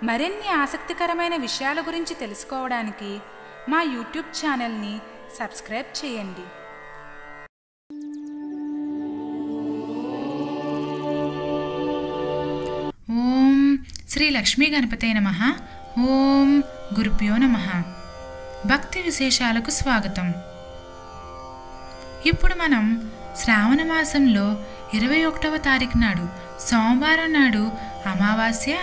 మరిన్ని ఆసక్తికరమైన విషయాల గురించి తెలుసుకోవడానికి మా యూట్యూబ్ ఛానల్ని సబ్స్క్రైబ్ చేయండి. ఓం శ్రీ లక్ష్మీ గణపతే నమః. ఓం గురుభ్యో నమః. భక్తి విశేషాలకు స్వాగతం. ఇప్పుడు మనం శ్రావణ మాసంలో 21వ తారీఖు నాడు సోమవారం నాడు అమావాస్య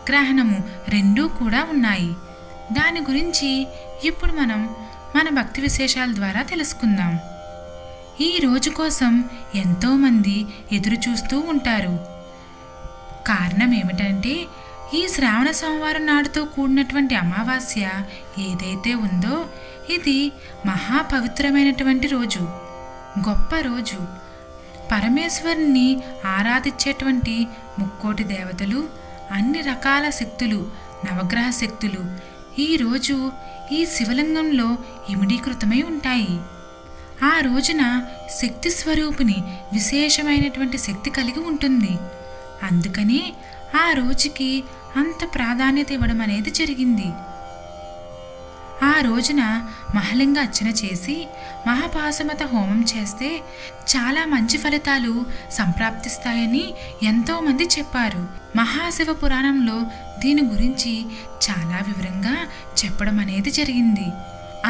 గ్రహణము రెండూ కూడా ఉన్నాయి. దాని గురించి ఇప్పుడు మనం మన భక్తి విశేషాల ద్వారా తెలుసుకుందాం. ఈ రోజు కోసం ఎంతోమంది ఎదురు చూస్తూ ఉంటారు. కారణం ఏమిటంటే ఈ శ్రావణ సోమవారం నాడుతో కూడినటువంటి అమావాస్య ఏదైతే ఉందో ఇది మహాపవిత్రమైనటువంటి రోజు, గొప్ప రోజు. పరమేశ్వరుని ఆరాధించేటువంటి ముక్కోటి దేవతలు, అన్ని రకాల శక్తులు, నవగ్రహ శక్తులు ఈరోజు ఈ శివలింగంలో ఇమిడీకృతమై ఉంటాయి. ఆ రోజున శక్తి స్వరూపిణి విశేషమైనటువంటి శక్తి కలిగి ఉంటుంది. అందుకనే ఆ రోజుకి అంత ప్రాధాన్యత ఇవ్వడం అనేది జరిగింది. ఆ రోజున మహాలింగ అర్చన చేసి మహాపాశుపత హోమం చేస్తే చాలా మంచి ఫలితాలు సంప్రాప్తిస్తాయని ఎంతోమంది చెప్పారు. మహాశివ పురాణంలో దీని గురించి చాలా వివరంగా చెప్పడం అనేది జరిగింది.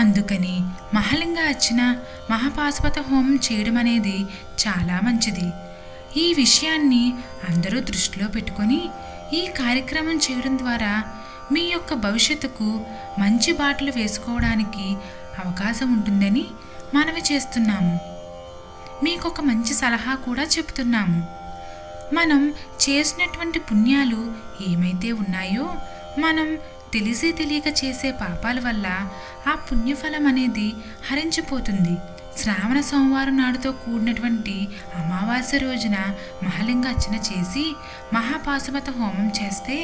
అందుకని మహాలింగ అర్చన మహాపాశుపత హోమం చేయడం అనేది చాలా మంచిది. ఈ విషయాన్ని అందరూ దృష్టిలో పెట్టుకొని ఈ కార్యక్రమం చేయడం ద్వారా మీ యొక్క భవిష్యత్తుకు మంచి బాటలు వేసుకోవడానికి అవకాశం ఉంటుందని మనవి చేస్తున్నాము. మీకు ఒక మంచి సలహా కూడా చెప్తున్నాము. మనం చేసినటువంటి పుణ్యాలు ఏమైతే ఉన్నాయో మనం తెలిసి తెలియక చేసే పాపాల వల్ల ఆ పుణ్యఫలం అనేది హరించిపోతుంది. శ్రావణ సోమవారం నాడుతో కూడినటువంటి అమావాస్య రోజున మహాలింగ అర్చన చేసి మహాపాశుపత హోమం చేస్తే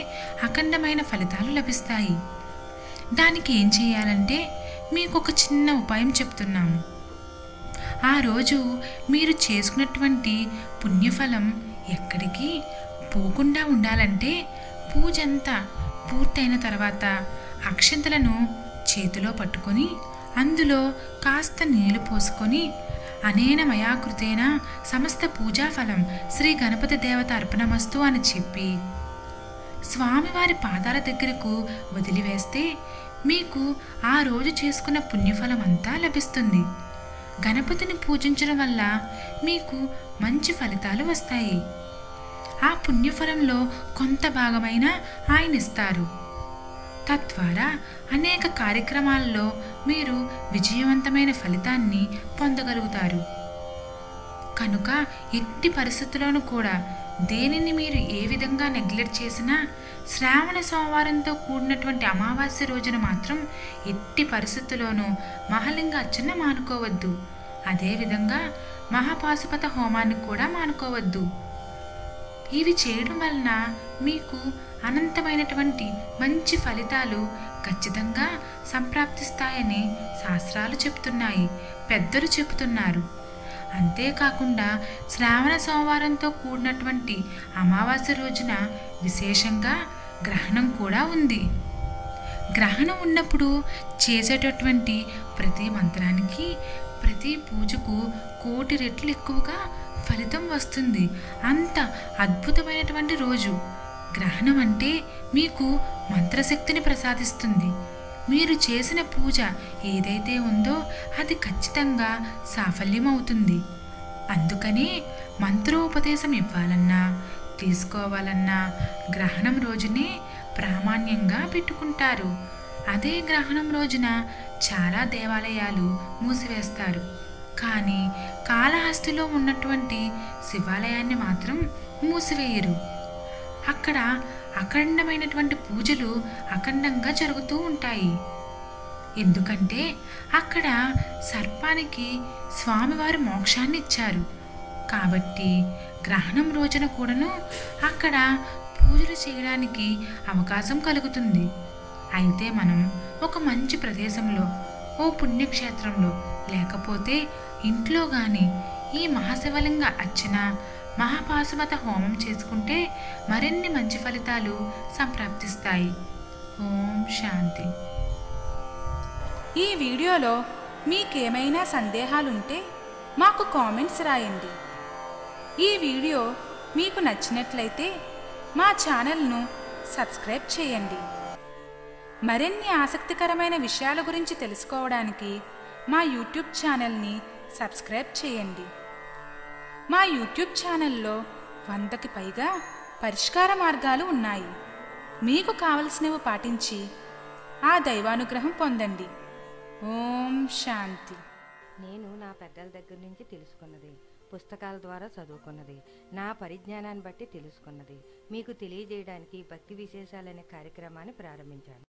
అఖండమైన ఫలితాలు లభిస్తాయి. దానికి ఏం చేయాలంటే మీకు ఒక చిన్న ఉపాయం చెప్తున్నాము. ఆ రోజు మీరు చేసుకున్నటువంటి పుణ్యఫలం ఎక్కడికి పోకుండా ఉండాలంటే పూజ అంతా పూర్తయిన తర్వాత అక్షంతలను చేతిలో పట్టుకొని అందులో కాస్త నీళ్లు పోసుకొని అనేన మయాకృతేన సమస్త పూజాఫలం శ్రీ గణపతి దేవత అర్పణమస్తు అని చెప్పి స్వామివారి పాదాల దగ్గరకు వదిలివేస్తే మీకు ఆ రోజు చేసుకున్న పుణ్యఫలం అంతా లభిస్తుంది. గణపతిని పూజించడం వల్ల మీకు మంచి ఫలితాలు వస్తాయి. ఆ పుణ్యఫలంలో కొంత భాగమైన ఆయన ఇస్తారు. తద్వారా అనేక కార్యక్రమాల్లో మీరు విజయవంతమైన ఫలితాన్ని పొందగలుగుతారు. కనుక ఎట్టి పరిస్థితుల్లోనూ కూడా దేనిని మీరు ఏ విధంగా నెగ్లెక్ట్ చేసినా శ్రావణ సోమవారంతో కూడినటువంటి అమావాస్య రోజున మాత్రం ఎట్టి పరిస్థితుల్లోనూ మహాలింగ అర్చన మానుకోవద్దు. అదేవిధంగా మహాపాశుపత హోమాన్ని కూడా మానుకోవద్దు. ఇవి చేయడం వలన మీకు అనంతమైనటువంటి మంచి ఫలితాలు ఖచ్చితంగా సంప్రాప్తిస్తాయని శాస్త్రాలు చెప్తున్నాయి, పెద్దలు చెబుతున్నారు. అంతేకాకుండా శ్రావణ సోమవారంతో కూడినటువంటి అమావాస్య రోజున విశేషంగా గ్రహణం కూడా ఉంది. గ్రహణం ఉన్నప్పుడు చేసేటటువంటి ప్రతి మంత్రానికి, ప్రతి పూజకు 1,000,000 రెట్లు ఎక్కువగా ఫలితం వస్తుంది. అంత అద్భుతమైనటువంటి రోజు గ్రహణం అంటే మీకు మంత్రశక్తిని ప్రసాదిస్తుంది. మీరు చేసిన పూజ ఏదైతే ఉందో అది ఖచ్చితంగా సాఫల్యం అవుతుంది. అందుకనే మంత్రోపదేశం ఇవ్వాలన్నా తీసుకోవాలన్నా గ్రహణం రోజునే ప్రామాణ్యంగా పెట్టుకుంటారు. అదే గ్రహణం రోజున చాలా దేవాలయాలు మూసివేస్తారు. కానీ కాళహస్తిలో ఉన్నటువంటి శివాలయాన్ని మాత్రం మూసివేయరు. అక్కడ అఖండమైనటువంటి పూజలు అఖండంగా జరుగుతూ ఉంటాయి. ఎందుకంటే అక్కడ సర్పానికి స్వామివారు మోక్షాన్ని ఇచ్చారు. కాబట్టి గ్రహణం రోజున కూడాను అక్కడ పూజలు చేయడానికి అవకాశం కలుగుతుంది. అయితే మనం ఒక మంచి ప్రదేశంలో, ఓ పుణ్యక్షేత్రంలో లేకపోతే ఇంట్లో కానీ ఈ మహాశివలింగ అర్చన మహాపాశుపత హోమం చేసుకుంటే మరిన్ని మంచి ఫలితాలు సంప్రాప్తిస్తాయి. ఓం శాంతి. ఈ వీడియోలో మీకేమైనా సందేహాలుంటే మాకు కామెంట్స్ రాయండి. ఈ వీడియో మీకు నచ్చినట్లయితే మా ఛానల్ను సబ్స్క్రైబ్ చేయండి. మరిన్ని ఆసక్తికరమైన విషయాల గురించి తెలుసుకోవడానికి మా యూట్యూబ్ ఛానల్ని సబ్స్క్రైబ్ చేయండి. మా యూట్యూబ్ ఛానల్లో 100కి పైగా పరిష్కార మార్గాలు ఉన్నాయి. మీకు కావలసినవి పాటించి ఆ దైవానుగ్రహం పొందండి. ఓం శాంతి. నేను నా పెద్దల దగ్గర నుంచి తెలుసుకున్నది, పుస్తకాల ద్వారా చదువుకున్నది, నా పరిజ్ఞానాన్ని బట్టి తెలుసుకున్నది మీకు తెలియజేయడానికి భక్తి విశేషాలనే కార్యక్రమాన్ని ప్రారంభించాను.